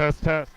Test, test.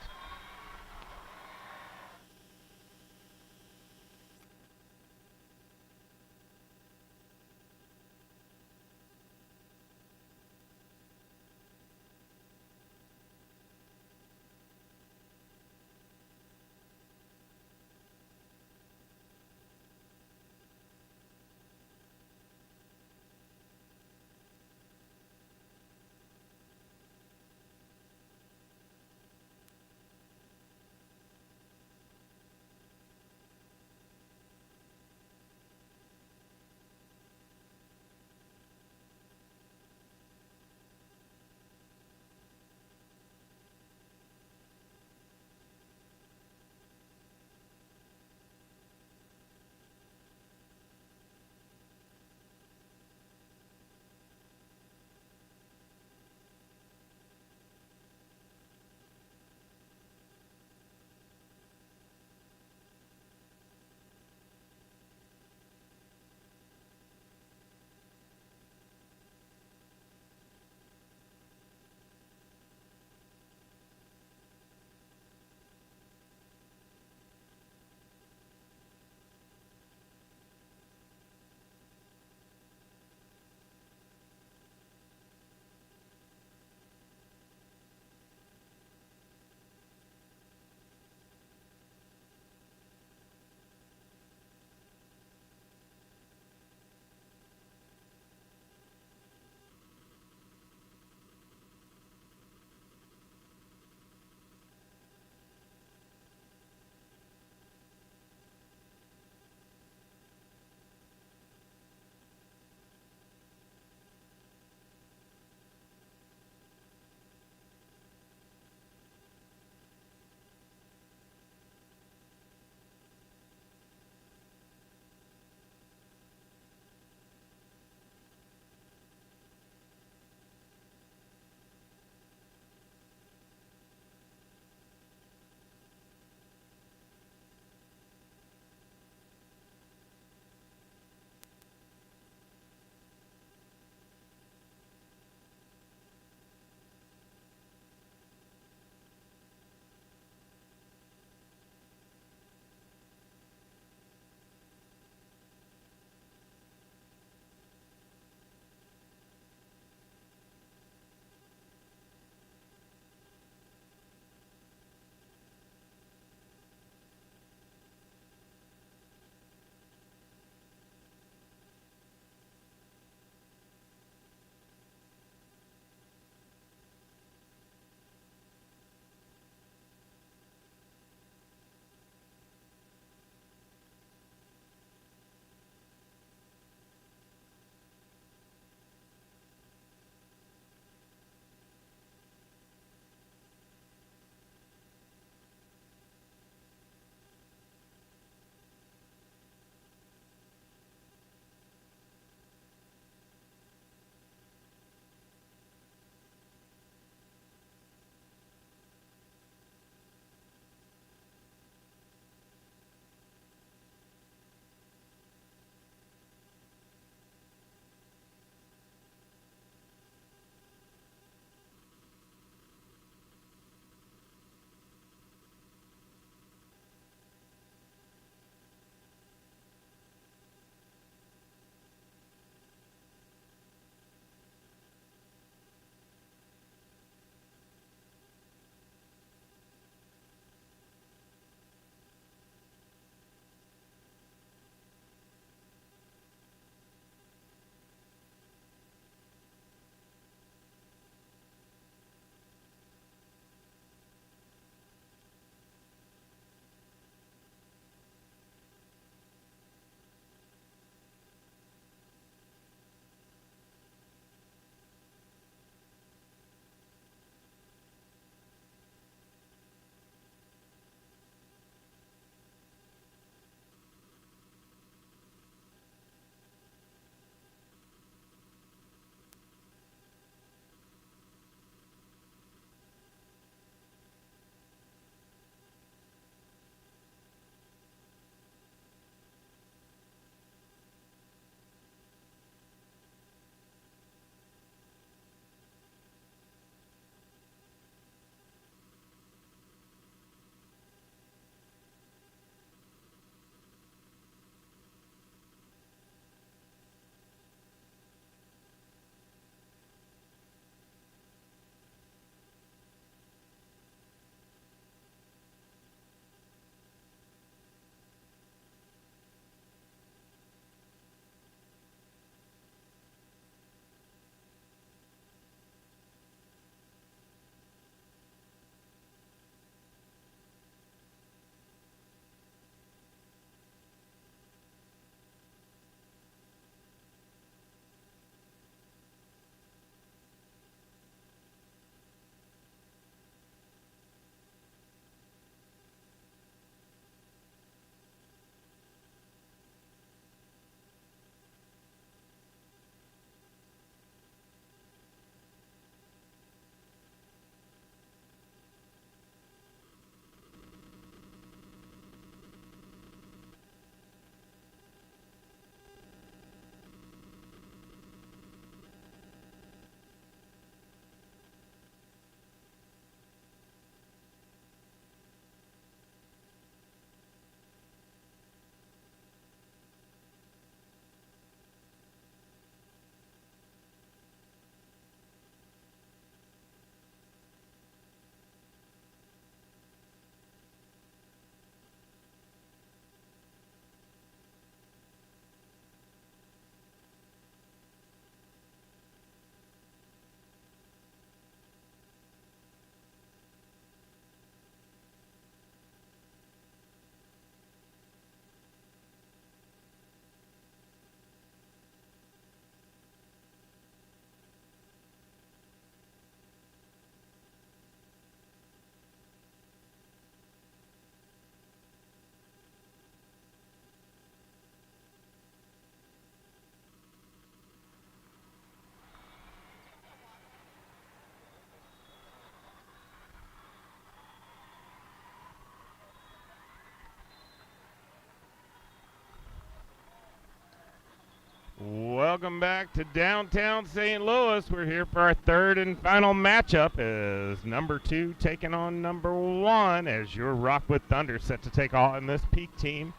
welcome back to downtown St. Louis. We're here for our third and final matchup as number 2 taking on number 1 as your Rockwood Thunder set to take on this Peak team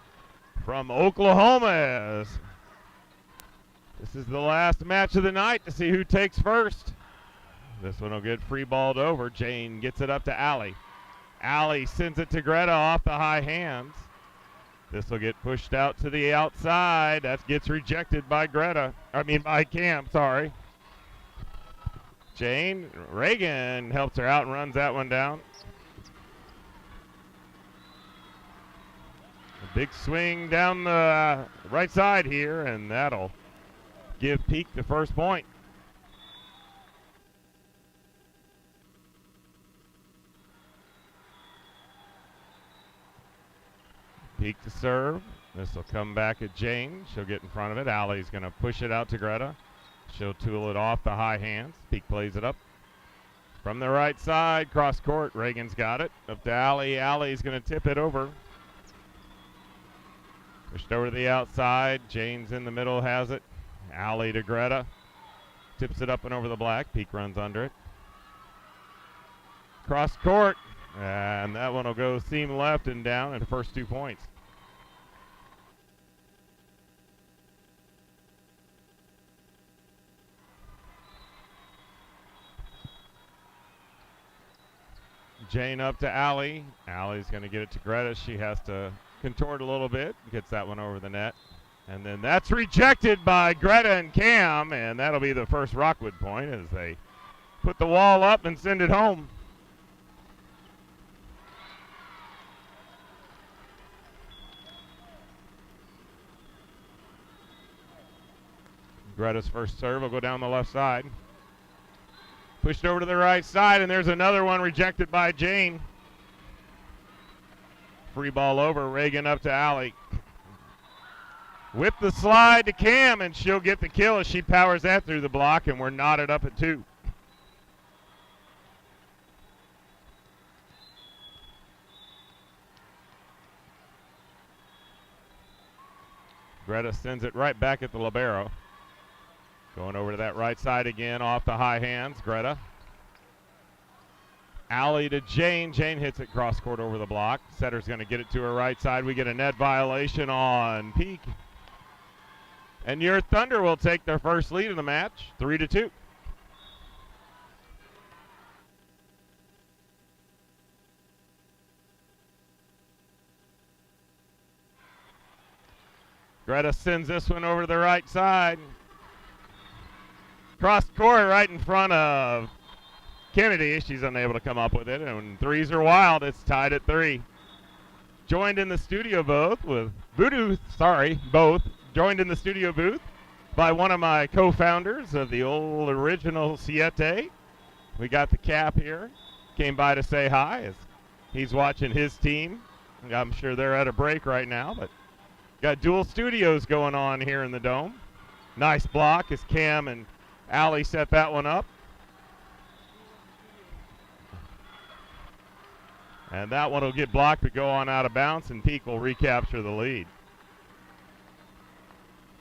from Oklahoma. This is the last match of the night to see who takes first. This one will get free balled over. Jane gets it up to Allie. Allie sends it to Greta off the high hands. This will get pushed out to the outside. That gets rejected by by Cam, sorry. Reagan helps her out and runs that one down. A big swing down the right side here, and that'll give Peak the first point. Peak to serve. This will come back at Jane. She'll get in front of it. Allie's going to push it out to Greta. She'll tool it off the high hands. Peak plays it up. From the right side, cross court. Reagan's got it. Up to Allie. Allie's going to tip it over. Pushed over to the outside. Jane's in the middle, has it. Allie to Greta. Tips it up and over the black. Peak runs under it. Cross court. And that one will go seam left and down at the first 2 points. Jane up to Allie. Allie's going to get it to Greta. She has to contort a little bit. Gets that one over the net. And then that's rejected by Greta and Cam, and that'll be the first Rockwood point as they put the wall up and send it home. Greta's first serve will go down the left side. Pushed over to the right side, and there's another one rejected by Jane. Free ball over. Reagan up to Allie. Whip the slide to Cam, and she'll get the kill as she powers that through the block, and we're knotted up at 2. Greta sends it right back at the libero. Going over to that right side again, off the high hands, Greta. Allie to Jane. Jane hits it cross court over the block. Setter's going to get it to her right side. We get a net violation on Peak. And your Thunder will take their first lead in the match, 3-2. Greta sends this one over to the right side. Cross court right in front of Kennedy. She's unable to come up with it, and when threes are wild, it's tied at 3. Joined in the studio both joined in the studio booth by one of my co-founders of the old original Siete. We got the Cap here. Came by to say hi as he's watching his team. I'm sure they're at a break right now, but got dual studios going on here in the Dome. Nice block as Cam and Allie set that one up. And that one will get blocked but go on out of bounds, and Peak will recapture the lead.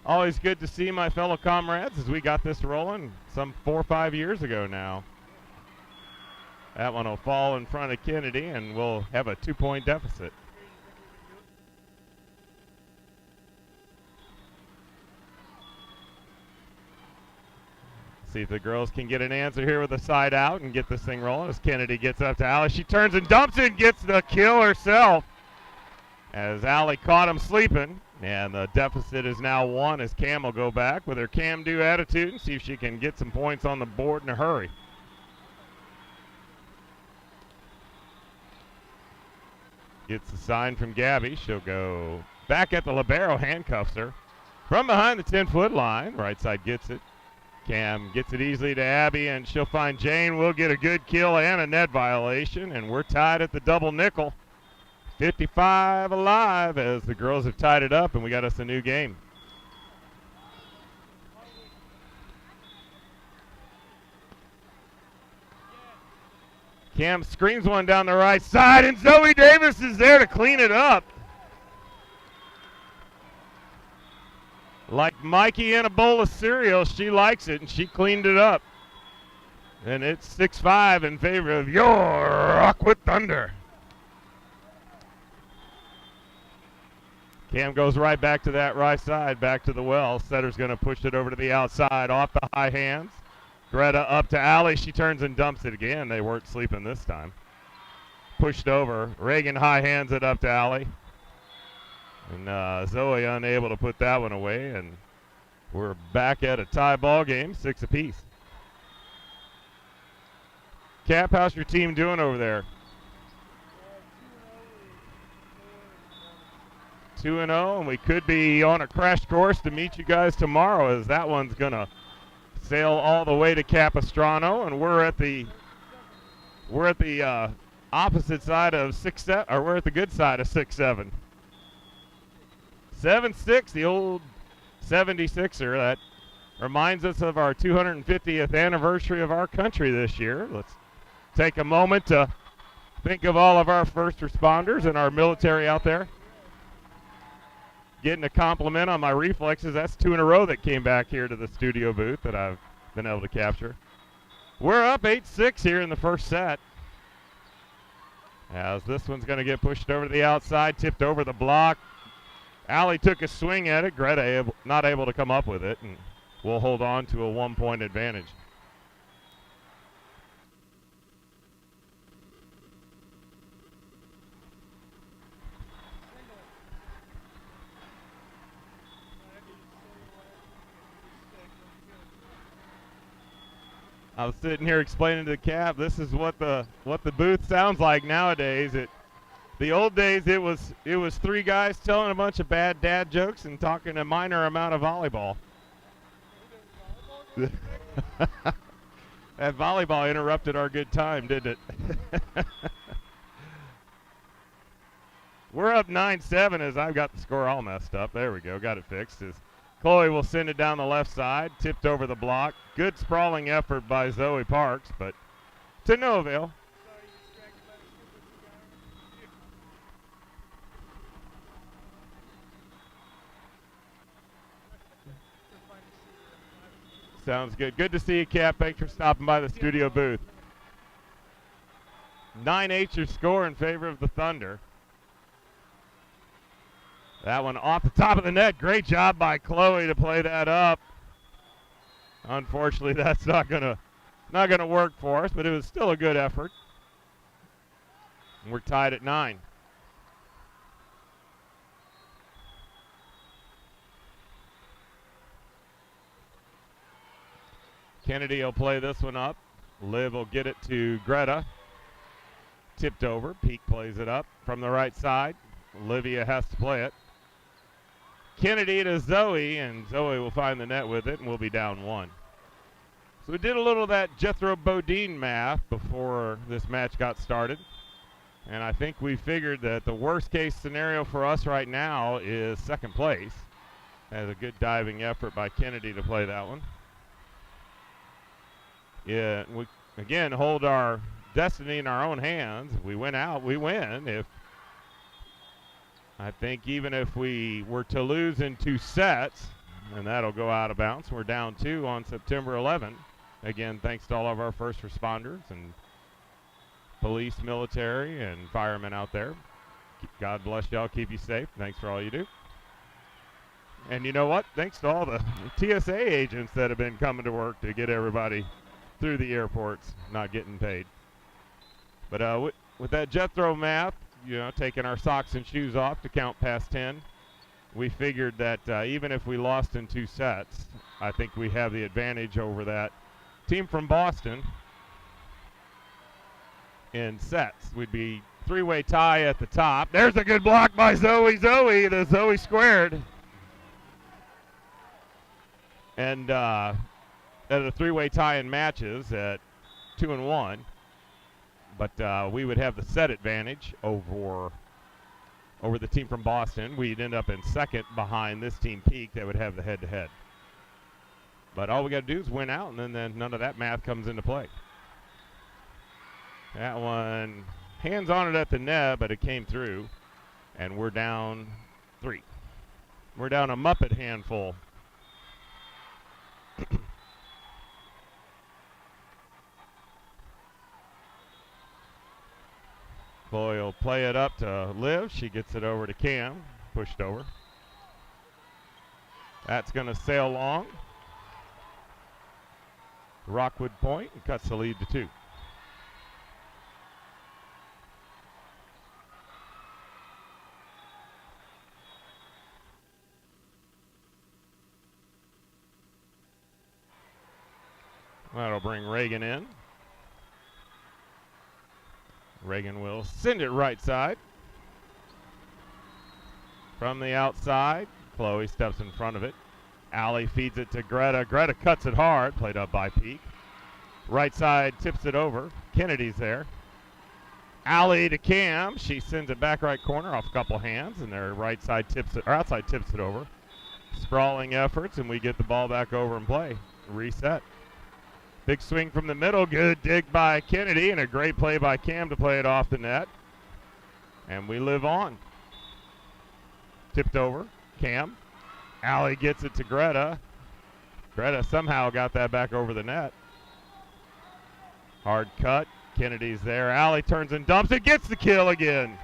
Always good to see my fellow comrades as we got this rolling some 4 or 5 years ago now. That one will fall in front of Kennedy, and we'll have a 2-point deficit. See if the girls can get an answer here with a side out and get this thing rolling as Kennedy gets up to Allie. She turns and dumps it and gets the kill herself as Allie caught him sleeping. And the deficit is now 1 as Cam will go back with her can-do attitude and see if she can get some points on the board in a hurry. Gets the sign from Gabby. She'll go back at the libero, handcuffs her. From behind the 10-foot line, right side gets it. Cam gets it easily to Abby, and she'll find Jane. Will get a good kill and a net violation, and we're tied at the double nickel. 55 alive as the girls have tied it up, and we got us a new game. Cam screams one down the right side, and Zoe Davis is there to clean it up. Like Mikey in a bowl of cereal, she likes it, and she cleaned it up. And it's 6-5 in favor of your Rockwood Thunder. Cam goes right back to that right side, back to the well. Setter's going to push it over to the outside, off the high hands. Greta up to Allie. She turns and dumps it again. They weren't sleeping this time. Pushed over. Reagan high hands it up to Allie. And Zoe unable to put that one away. And we're back at a tie ball game, 6 apiece. Cap, how's your team doing over there? 2-0, and we could be on a crash course to meet you guys tomorrow, as that one's gonna sail all the way to Capistrano, and we're at the opposite side of 6-7, or we're at the good side of 6-7. 7-6, the old 76er. That reminds us of our 250th anniversary of our country this year. Let's take a moment to think of all of our first responders and our military out there. Getting a compliment on my reflexes. That's 2 in a row that came back here to the studio booth that I've been able to capture. We're up 8-6 here in the first set. As this one's going to get pushed over to the outside, tipped over the block. Allie took a swing at it. Greta not able to come up with it, and we'll hold on to a 1-point advantage. I was sitting here explaining to the Cap, this is what the booth sounds like nowadays. The old days it was 3 guys telling a bunch of bad dad jokes and talking a minor amount of volleyball. That volleyball interrupted our good time, didn't it? We're up 9-7 as I've got the score all messed up. There we go, got it fixed. As Chloe will send it down the left side, tipped over the block. Good sprawling effort by Zoe Parks, but to no avail. Sounds good. Good to see you, Cap. Thanks for stopping by the studio booth. 9-8 your score in favor of the Thunder. That one off the top of the net. Great job by Chloe to play that up. Unfortunately, that's not gonna work for us, but it was still a good effort. And we're tied at 9. Kennedy will play this one up. Liv will get it to Greta. Tipped over. Peak plays it up from the right side. Olivia has to play it. Kennedy to Zoe, and Zoe will find the net with it, and we'll be down 1. So we did a little of that Jethro Bodine math before this match got started. And I think we figured that the worst case scenario for us right now is second place. That was a good diving effort by Kennedy to play that one. Yeah, we again hold our destiny in our own hands. If we win out, we win. I think even if we were to lose in 2 sets, and that'll go out of bounds, we're down 2 on September 11th. Again, thanks to all of our first responders and police, military, and firemen out there. God bless y'all. Keep you safe. Thanks for all you do. And you know what? Thanks to all the TSA agents that have been coming to work to get everybody through the airports, not getting paid. But with that Jethro math, taking our socks and shoes off to count past 10, we figured that even if we lost in 2 sets, I think we have the advantage over that team from Boston in sets. We'd be 3-way tie at the top. There's a good block by Zoe. The Zoe squared. And at a 3-way tie in matches at 2-1. But we would have the set advantage over the team from Boston. We'd end up in second behind this team, Peak, that would have the head-to-head. But all we got to do is win out, and then none of that math comes into play. That one, hands on it at the net, but it came through, and we're down 3. We're down a Muppet handful Chloe will play it up to Liv. She gets it over to Cam. Pushed over. That's going to sail long. Rockwood point and cuts the lead to 2. That'll bring Reagan in. Reagan will send it right side. From the outside, Chloe steps in front of it. Allie feeds it to Greta. Greta cuts it hard, played up by Peak. Right side tips it over. Kennedy's there. Allie to Cam. She sends it back right corner off a couple hands, and their right side tips it, or outside tips it over. Sprawling efforts, and we get the ball back over and play. Reset. Big swing from the middle. Good dig by Kennedy, and a great play by Cam to play it off the net. And we live on. Tipped over. Cam. Allie gets it to Greta. Greta somehow got that back over the net. Hard cut. Kennedy's there. Allie turns and dumps it. Gets the kill again.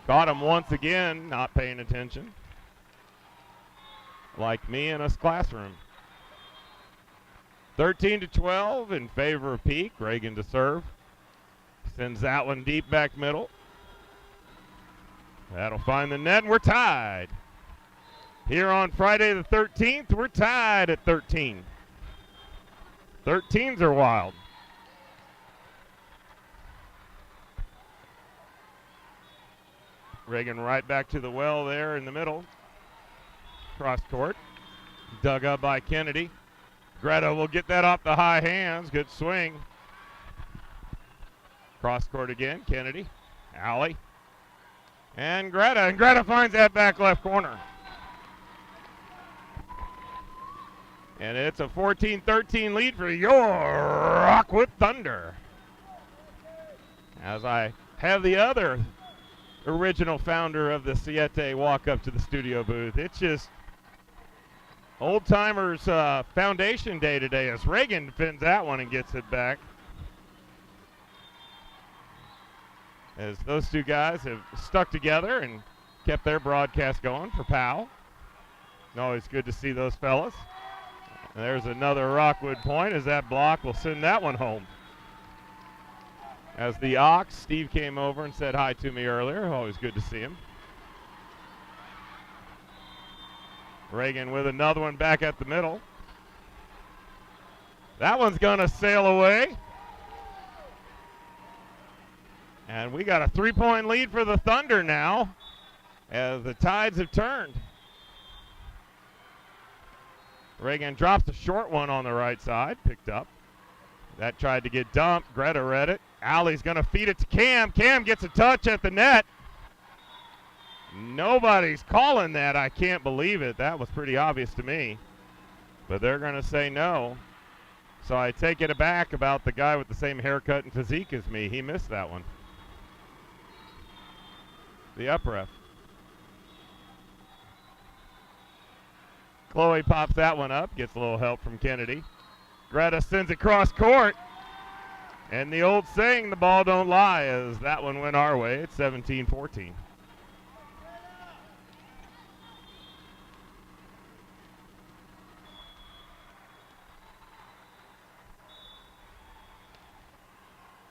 Caught him once again, not paying attention. Like me in a classroom. 13-12 in favor of Peak. Reagan to serve. Sends that one deep back middle. That'll find the net, and we're tied. Here on Friday the 13th, we're tied at 13. 13s are wild. Reagan right back to the well there in the middle. Cross court. Dug up by Kennedy. Greta will get that off the high hands. Good swing. Cross court again. Kennedy. Allie. And Greta. And Greta finds that back left corner. And it's a 14-13 lead for your Rockwood Thunder. As I have the other original founder of the Siete walk up to the studio booth. It's just old timers foundation day today as Reagan defends that one and gets it back. As those two guys have stuck together and kept their broadcast going for POW. Always good to see those fellas. And there's another Rockwood point as that block will send that one home. As the Ox, Steve came over and said hi to me earlier. Always good to see him. Reagan with another one back at the middle. That one's going to sail away. And we got a 3-point lead for the Thunder now as the tides have turned. Reagan drops a short one on the right side, picked up. That tried to get dumped. Greta read it. Allie's going to feed it to Cam. Cam gets a touch at the net. Nobody's calling that. I can't believe it. That was pretty obvious to me. But they're going to say no. So I take it aback about the guy with the same haircut and physique as me. He missed that one. The up ref. Chloe pops that one up. Gets a little help from Kennedy. Greta sends it cross court. And the old saying, the ball don't lie, as that one went our way. It's 17-14.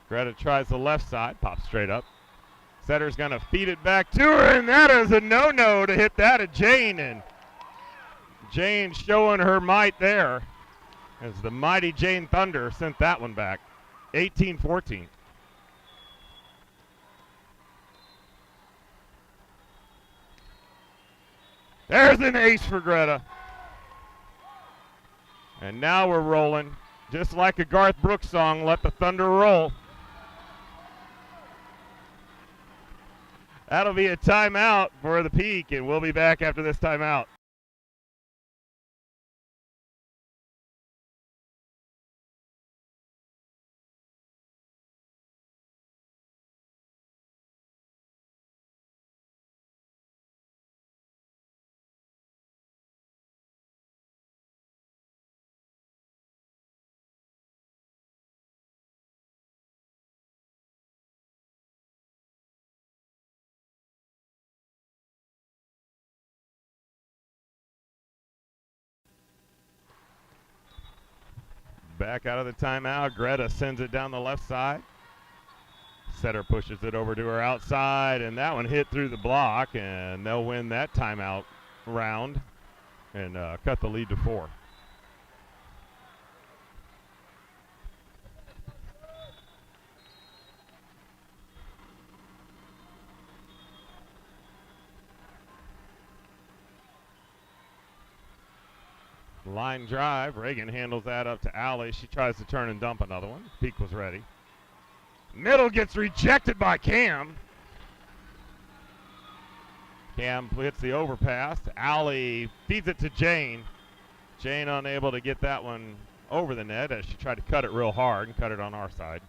Greta tries the left side, pops straight up. Setter's going to feed it back to her, and that is a no-no to hit that at Jane. And Jane showing her might there as the mighty Jane Thunder sent that one back. 18-14. There's an ace for Greta. And now we're rolling. Just like a Garth Brooks song, Let the Thunder Roll. That'll be a timeout for the Peak, and we'll be back after this timeout. back out of the timeout. Greta sends it down the left side. Setter pushes it over to her outside, and that one hit through the block, and they'll win that timeout round and cut the lead to 4. Line drive. Reagan handles that up to Allie. She tries to turn and dump another one. Peak was ready. Middle gets rejected by Cam. Cam hits the overpass. Allie feeds it to Jane. Jane unable to get that one over the net as she tried to cut it real hard and cut it on our side.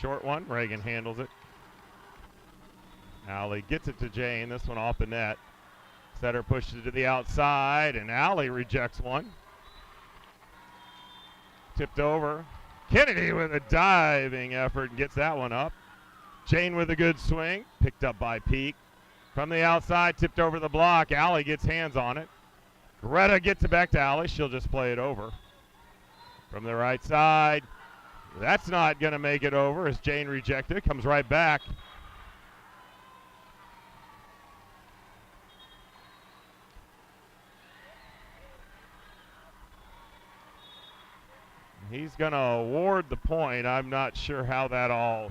Short one. Reagan handles it. Allie gets it to Jane. This one off the net. Setter pushes it to the outside, and Allie rejects one. Tipped over. Kennedy with a diving effort and gets that one up. Jane with a good swing. Picked up by Peak. From the outside, tipped over the block. Allie gets hands on it. Greta gets it back to Allie. She'll just play it over. From the right side. That's not going to make it over as Jane rejected it. Comes right back. He's going to award the point. I'm not sure how that all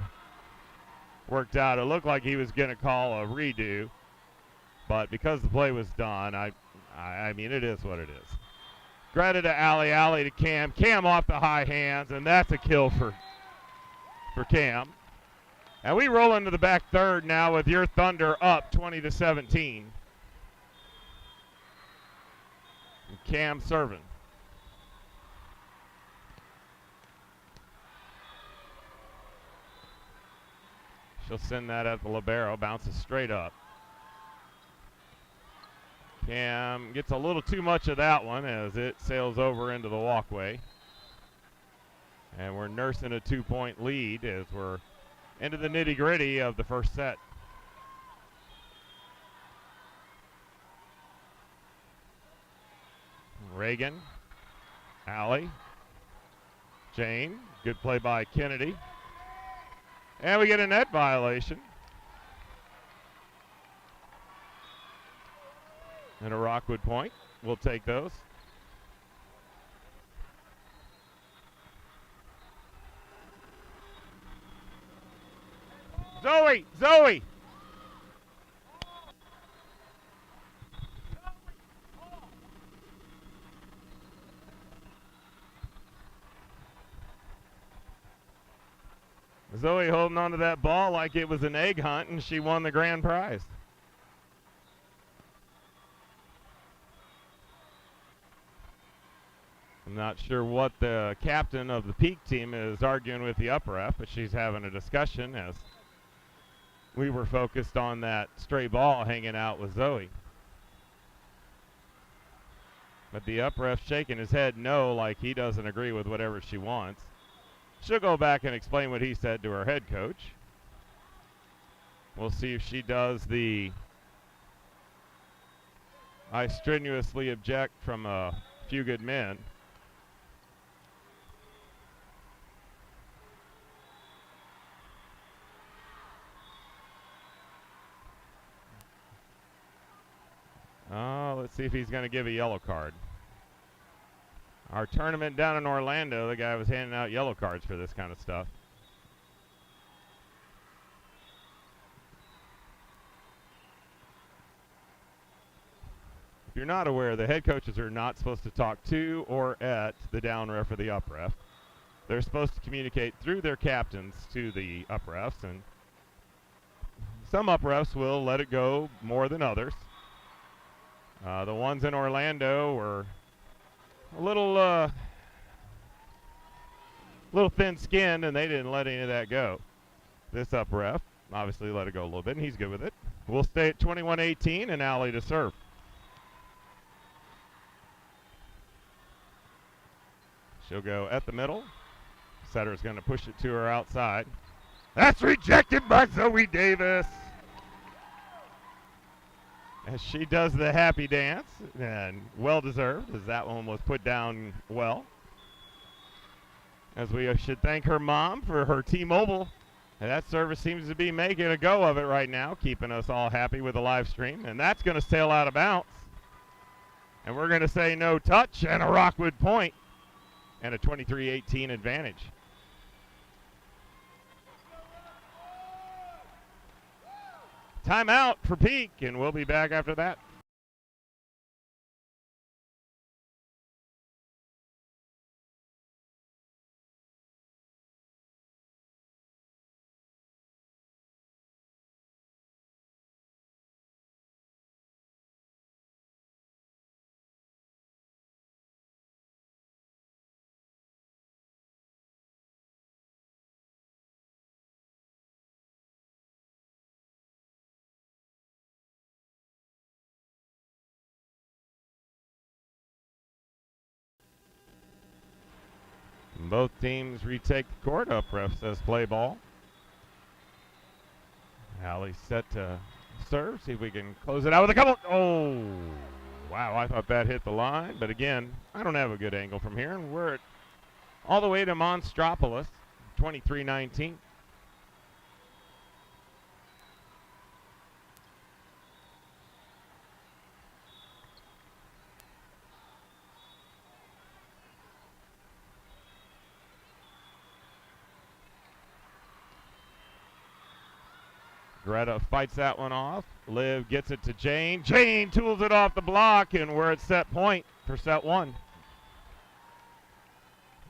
worked out. It looked like he was going to call a redo, but because the play was done, I mean, it is what it is. Greta to Allie, Allie to Cam. Cam off the high hands, and that's a kill for Cam. And we roll into the back third now with your Thunder up 20-17. And Cam serving. She'll send that at the libero, bounces straight up. Cam gets a little too much of that one as it sails over into the walkway. And we're nursing a 2-point lead as we're into the nitty-gritty of the first set. Reagan, Allie, Jane, good play by Kennedy. And we get a net violation. And a Rockwood point. We'll take those. Zoe! Zoe! Zoe holding on to that ball like it was an egg hunt and she won the grand prize. I'm not sure what the captain of the Peak team is arguing with the up ref, but she's having a discussion as we were focused on that stray ball hanging out with Zoe. But the up ref shaking his head no, like he doesn't agree with whatever she wants. She'll go back and explain what he said to her head coach. We'll see if she does the I strenuously object from a few good men. Let's see if he's going to give a yellow card. Our tournament down in Orlando, the guy was handing out yellow cards for this kind of stuff. If you're not aware, the head coaches are not supposed to talk to or at the down ref or the up ref. They're supposed to communicate through their captains to the up refs, and some up refs will let it go more than others. The ones in Orlando were a little thin-skinned, and they didn't let any of that go. This up ref obviously let it go a little bit, and he's good with it. We'll stay at 21-18, and Allie to serve. She'll go at the middle. Setter's going to push it to her outside. That's rejected by Zoe Davis. As she does the happy dance, and well deserved, as that one was put down well. As we should thank her mom for her T-Mobile. And that service seems to be making a go of it right now, keeping us all happy with the live stream. And that's going to sail out of bounds. And we're going to say no touch and a Rockwood point and a 23-18 advantage. Timeout for Peak, and we'll be back after that. Both teams retake the court. Up ref says play ball. Allie set to serve. See if we can close it out with a couple. Oh, wow. I thought that hit the line. But again, I don't have a good angle from here. And we're all the way to Monstropolis, 23-19. Greta fights that one off. Liv gets it to Jane. Jane tools it off the block, and we're at set point for set one.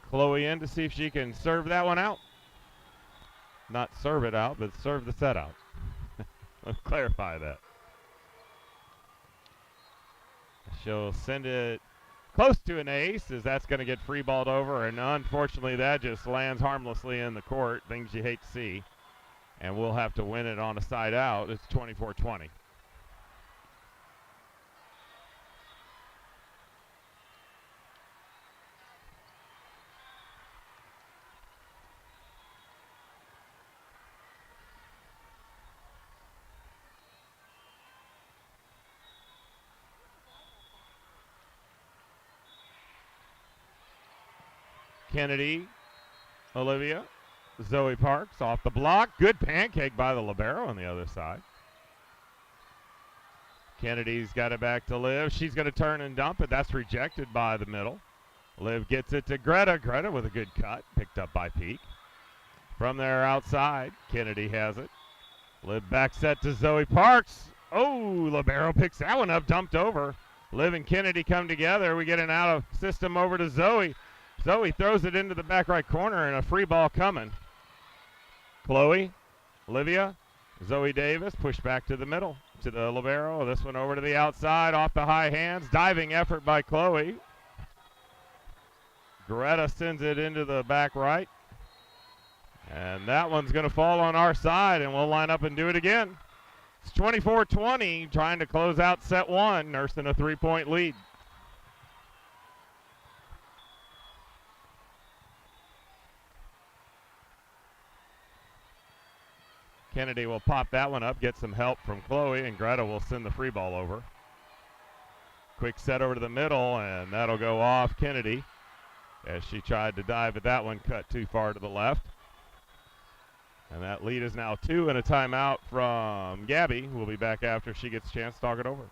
Chloe in to see if she can serve that one out. Not serve it out, but serve the set out. Let's clarify that. She'll send it close to an ace, as that's going to get free balled over, and unfortunately that just lands harmlessly in the court. Things you hate to see. And we'll have to win it on a side out. It's 24-20. Kennedy, Olivia. Zoe Parks off the block. Good pancake by the libero on the other side. Kennedy's got it back to Liv. She's going to turn and dump it. That's rejected by the middle. Liv gets it to Greta. Greta with a good cut. Picked up by Peak. From there outside, Kennedy has it. Liv back set to Zoe Parks. Oh, libero picks that one up. Dumped over. Liv and Kennedy come together. We get an out of system over to Zoe. Zoe throws it into the back right corner, and a free ball coming. Chloe, Olivia, Zoe Davis pushed back to the middle to the libero. This one over to the outside off the high hands. Diving effort by Chloe. Greta sends it into the back right. And that one's going to fall on our side, and we'll line up and do it again. It's 24-20, trying to close out set one, nursing a 3-point lead. Kennedy will pop that one up, get some help from Chloe, and Greta will send the free ball over. Quick set over to the middle, and that'll go off Kennedy as she tried to dive, but that one cut too far to the left. And that lead is now 2 and a timeout from Gabby. We'll be back after she gets a chance to talk it over.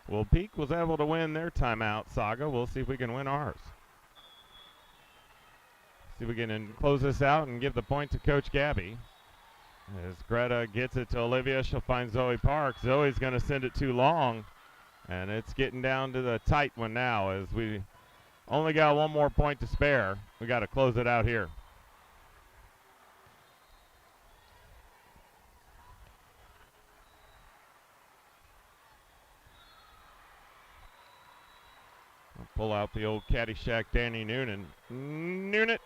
Well, Peak was able to win their timeout saga. We'll see if we can win ours. See if we can close this out and give the point to Coach Gabby. As Greta gets it to Olivia, she'll find Zoe Parks. Zoe's going to send it too long. And it's getting down to the tight one now as we only got one more point to spare. We got to close it out here. I'll pull out the old Caddyshack Danny Noonan. Noon it.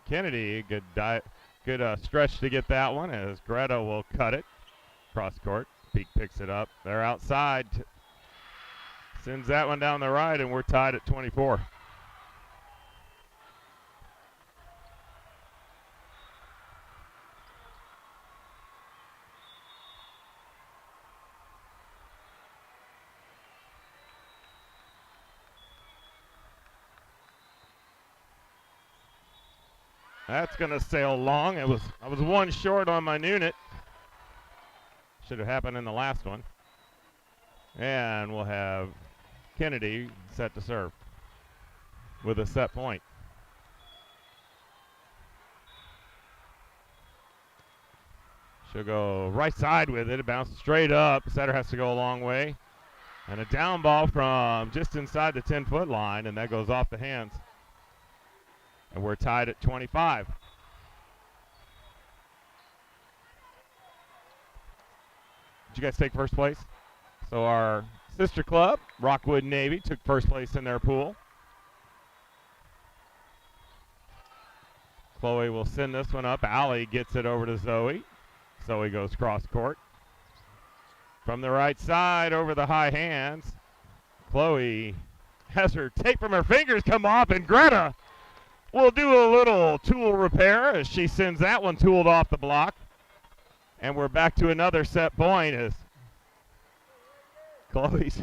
Kennedy, good stretch to get that one as Greta will cut it. Cross court. Peak picks it up. They're outside. Sends that one down the right, and we're tied at 24. That's going to sail long. I was one short on my unit. Should have happened in the last one. And we'll have Kennedy set to serve with a set point. She'll go right side with it. It bounces straight up. Setter has to go a long way. And a down ball from just inside the 10-foot line, and that goes off the hands. And we're tied at 25. Did you guys take first place? So our sister club, Rockwood Navy, took first place in their pool. Chloe will send this one up. Allie gets it over to Zoe. Zoe goes cross court. From the right side over the high hands. Chloe has her tape from her fingers come off, and Greta will do a little tool repair as she sends that one tooled off the block. And we're back to another set point as Chloe's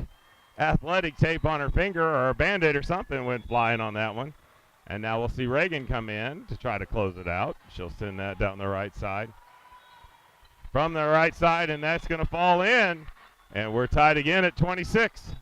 athletic tape on her finger or a Band-Aid or something went flying on that one. And now we'll see Reagan come in to try to close it out. She'll send that down the right side. From the right side, and that's going to fall in. And we're tied again at 26.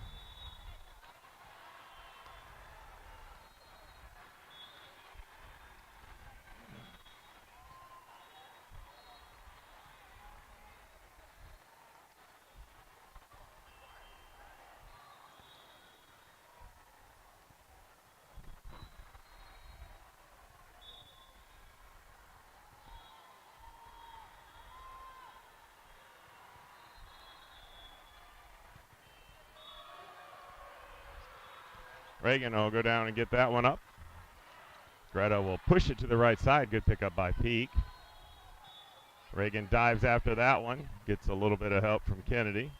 Reagan will go down and get that one up. Greta will push it to the right side. Good pickup by Peak. Reagan dives after that one. Gets a little bit of help from Kennedy.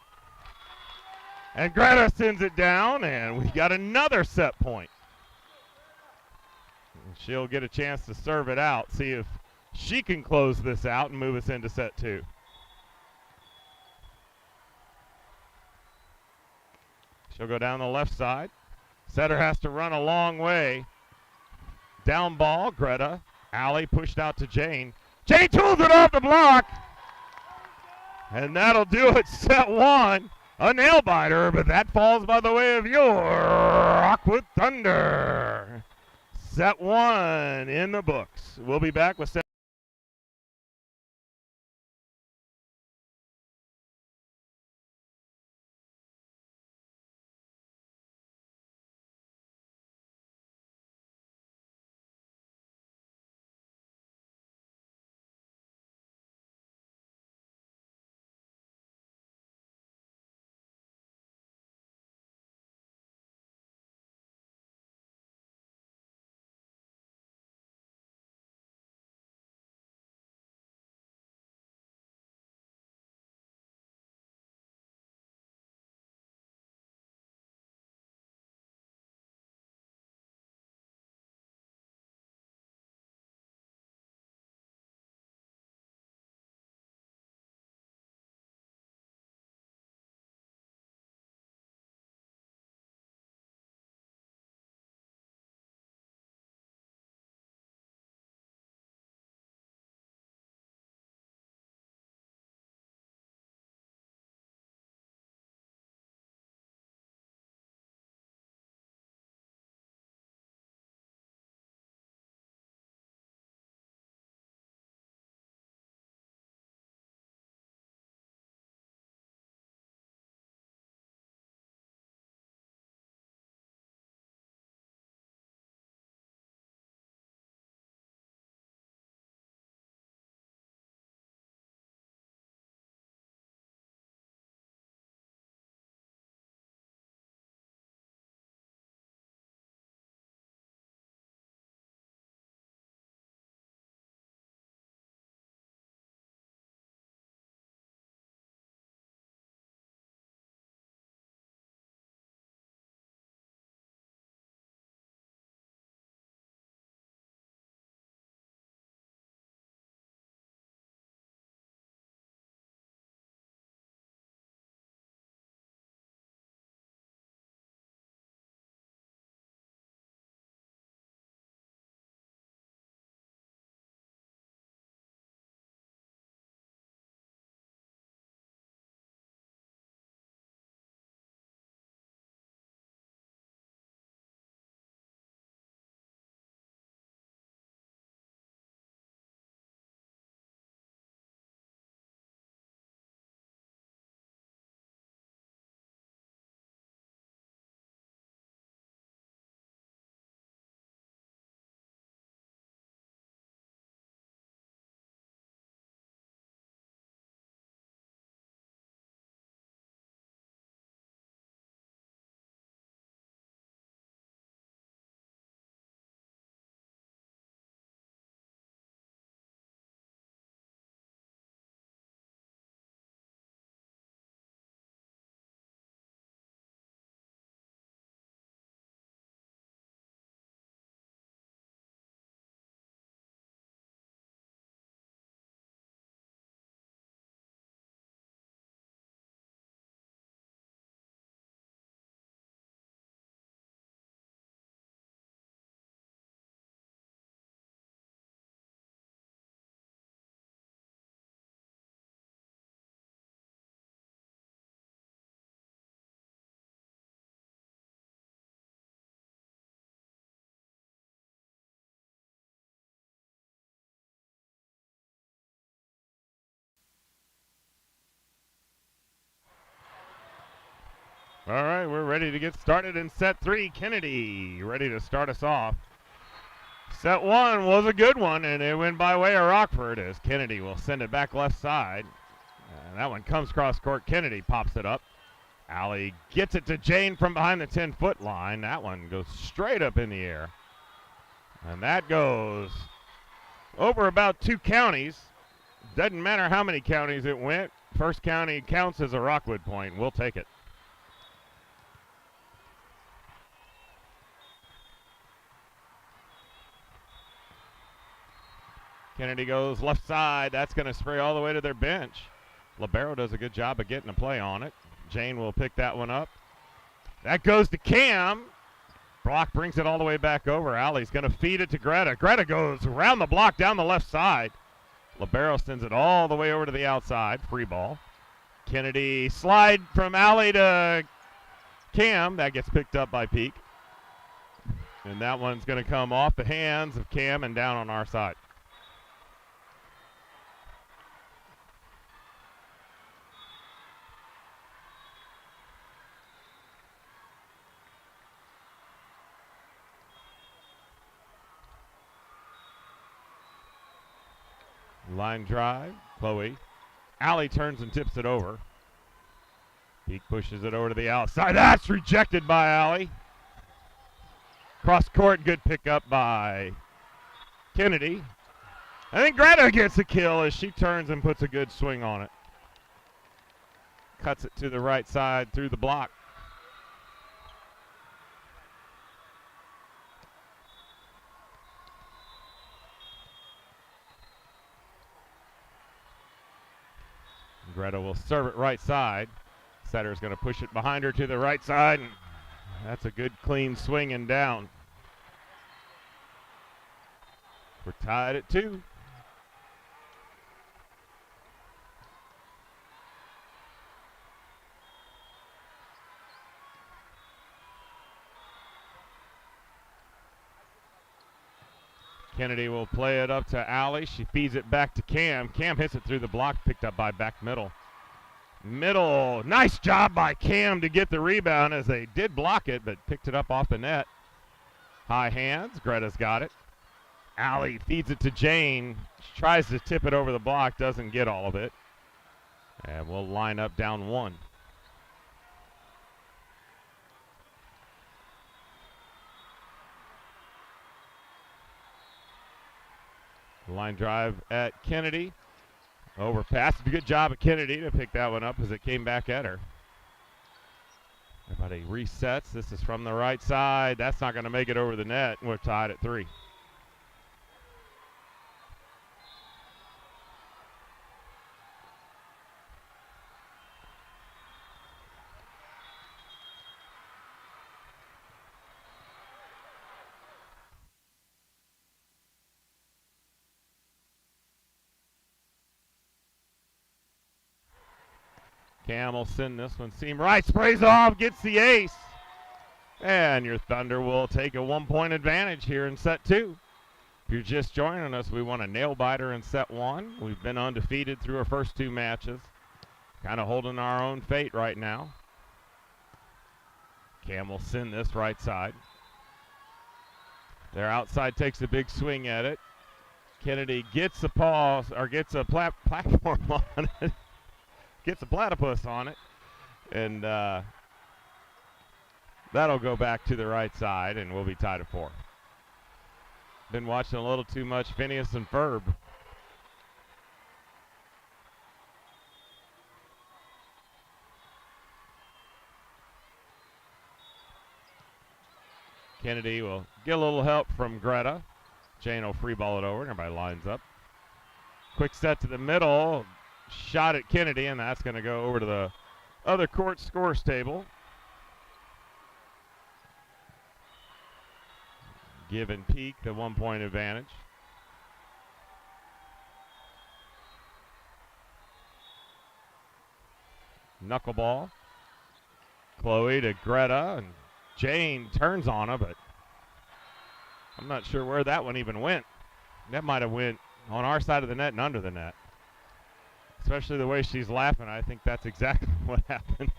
And Greta sends it down, and we got another set point. And she'll get a chance to serve it out, see if she can close this out and move us into set two. She'll go down the left side. Setter has to run a long way. Down ball, Greta. Allie pushed out to Jane. Jane tools it off the block. And that'll do it, set one. A nail biter, but that falls by the way of your Rockwood Thunder. Set one in the books. We'll be back with set All right, we're ready to get started in set 3. Kennedy ready to start us off. Set 1 was a good one, and it went by way of Rockford as Kennedy will send it back left side. And that one comes cross court. Kennedy pops it up. Allie gets it to Jane from behind the 10-foot line. That one goes straight up in the air. And that goes over about 2 counties. Doesn't matter how many counties it went. First county counts as a Rockwood point. We'll take it. Kennedy goes left side. That's going to spray all the way to their bench. Libero does a good job of getting a play on it. Jane will pick that one up. That goes to Cam. Block brings it all the way back over. Allie's going to feed it to Greta. Greta goes around the block down the left side. Libero sends it all the way over to the outside. Free ball. Kennedy slide from Allie to Cam. That gets picked up by Peak. And that one's going to come off the hands of Cam and down on our side. Line drive, Chloe. Allie turns and tips it over. Peak pushes it over to the outside. That's rejected by Allie. Cross court, good pickup by Kennedy. I think Greta gets a kill as she turns and puts a good swing on it. Cuts it to the right side through the block. Greta will serve it right side. Setter's going to push it behind her to the right side. And that's a good clean swing and down. We're tied at 2. Kennedy will play it up to Allie. She feeds it back to Cam. Cam hits it through the block, picked up by back middle. Middle, nice job by Cam to get the rebound as they did block it, but picked it up off the net. High hands, Greta's got it. Allie feeds it to Jane. She tries to tip it over the block, doesn't get all of it. And we'll line up down 1. Line drive at Kennedy. Overpass. Good job at Kennedy to pick that one up as it came back at her. Everybody resets. This is from the right side. That's not going to make it over the net. We're tied at 3. Cam will send this one seam right, sprays off, gets the ace. And your Thunder will take a 1-point advantage here in set 2. If you're just joining us, we won a nail biter in set 1. We've been undefeated through our first 2 matches. Kind of holding our own fate right now. Cam will send this right side. Their outside takes a big swing at it. Kennedy gets a pause, or gets a platform on it. Gets a platypus on it, and that'll go back to the right side, and we'll be tied at 4. Been watching a little too much Phineas and Ferb. Kennedy will get a little help from Greta. Jane will free ball it over, and everybody lines up. Quick set to the middle. Shot at Kennedy, and that's going to go over to the other court scores table. Giving Peak the 1-point advantage. Knuckleball. Chloe to Greta, and Jane turns on her, but I'm not sure where that one even went. That might have went on our side of the net and under the net. Especially the way she's laughing, I think that's exactly what happened.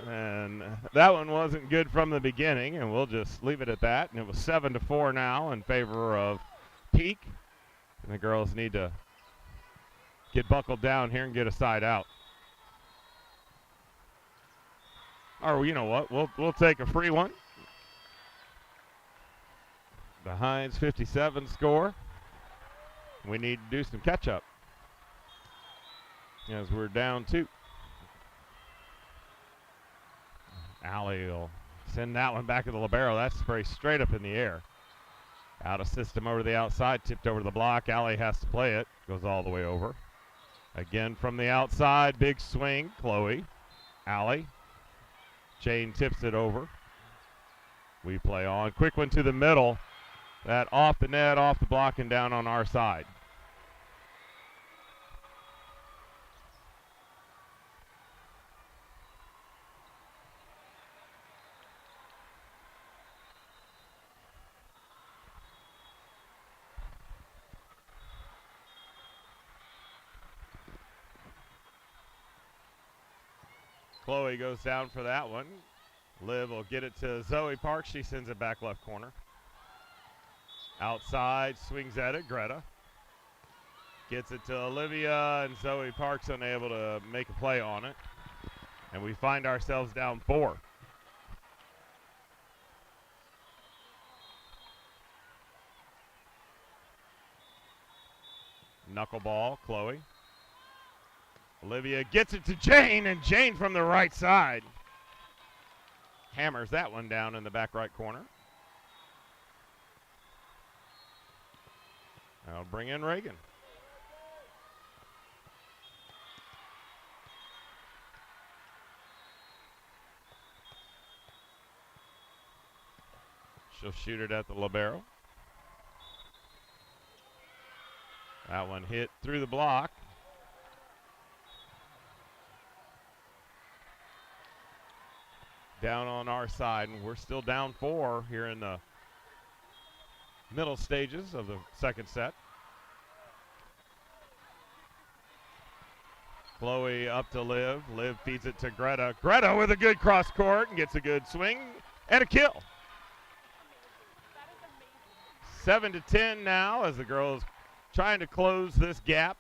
And that one wasn't good from the beginning, and we'll just leave it at that. And it was 7-4 now in favor of Peak. And the girls need to get buckled down here and get a side out. Or you know what? We'll take a free one. The Hines 57 score. We need to do some catch up as we're down 2. Allie will send that one back to the libero. That's spray straight up in the air. Out of system over to the outside, tipped over to the block. Allie has to play it. Goes all the way over. Again from the outside, big swing. Chloe, Allie. Jane tips it over. We play on. Quick one to the middle. That off the net, off the block, and down on our side. Chloe goes down for that one. Liv will get it to Zoe Parks. She sends it back left corner. Outside, swings at it, Greta. Gets it to Olivia, and Zoe Parks unable to make a play on it. And we find ourselves down 4. Knuckleball, Chloe. Olivia gets it to Jane, and Jane from the right side hammers that one down in the back right corner. I'll bring in Reagan. She'll shoot it at the libero. That one hit through the block. Down on our side, and we're still down 4 here in the middle stages of the second set. Chloe up to Liv. Liv feeds it to Greta. Greta with a good cross court and gets a good swing and a kill. 7-10 now as the girls trying to close this gap.